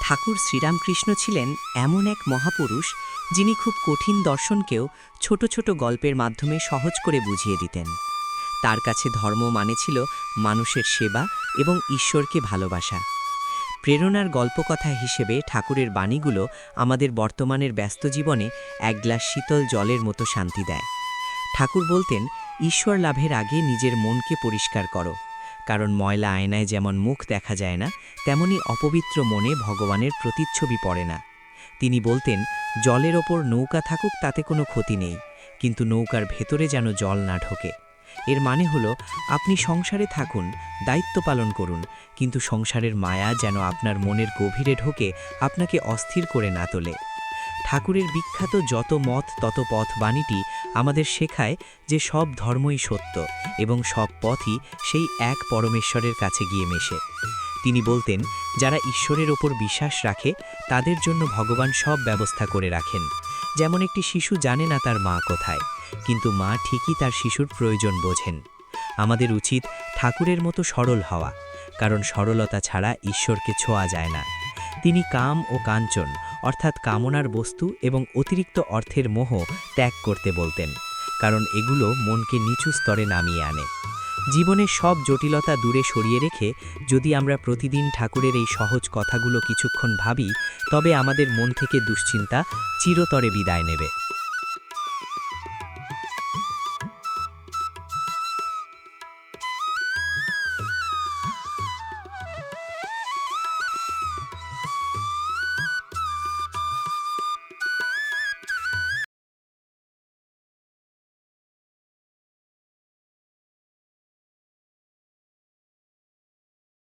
ঠাকুর শ্রীরামকৃষ্ণ ছিলেন এমন এক মহাপুরুষ যিনি খুব কঠিন দর্শনকেও ছোট ছোট গল্পের মাধ্যমে সহজ করে বুঝিয়ে দিতেন। তার কাছে ধর্ম মানে ছিল মানুষের সেবা এবং ঈশ্বরকে ভালোবাসা। প্রেরণার গল্পকথা হিসেবে ঠাকুরের বাণীগুলো আমাদের বর্তমানের ব্যস্ত জীবনে এক গ্লাস শীতল জলের মতো শান্তি দেয়। ঠাকুর বলতেন, ঈশ্বর লাভের আগে নিজের মনকে পরিষ্কার করো, কারণ ময়লা আয়নায় যেমন মুখ দেখা যায় না, তেমনি অপবিত্র মনে ভগবানের প্রতিচ্ছবি পড়ে না। তিনি বলতেন, জলের ওপর নৌকা থাকুক তাতে কোনো ক্ষতি নেই, কিন্তু নৌকার ভেতরে যেন জল না ঢোকে। এর মানে হলো, আপনি সংসারে থাকুন, দায়িত্ব পালন করুন, কিন্তু সংসারের মায়া যেন আপনার মনের গভীরে ঢোকে, আপনাকে অস্থির করে না তোলে। ঠাকুরের বিখ্যাত যত মত তত পথ বাণীটি আমাদের শেখায় যে সব ধর্মই সত্য এবং সব পথই সেই এক পরমেশ্বরের কাছে গিয়ে মেশে। তিনি বলতেন, যারা ঈশ্বরের ওপর বিশ্বাস রাখে তাদের জন্য ভগবান সব ব্যবস্থা করে রাখেন। যেমন একটি শিশু জানে না তার মা কোথায়, কিন্তু মা ঠিকই তার শিশুর প্রয়োজন বোঝেন। আমাদের উচিত ঠাকুরের মতো সরল হওয়া, কারণ সরলতা ছাড়া ঈশ্বরকে ছোঁয়া যায় না। তিনি কাম ও কাঞ্চন অর্থাৎ কামনার বস্তু এবং অতিরিক্ত অর্থের মোহ ত্যাগ করতে বলতেন, কারণ এগুলো মনকে নিচু স্তরে নামিয়ে আনে। জীবনের সব জটিলতা দূরে সরিয়ে রেখে যদি আমরা প্রতিদিন ঠাকুরের এই সহজ কথাগুলো কিছুক্ষণ ভাবি, তবে আমাদের মন থেকে দুশ্চিন্তা চিরতরে বিদায় নেবে।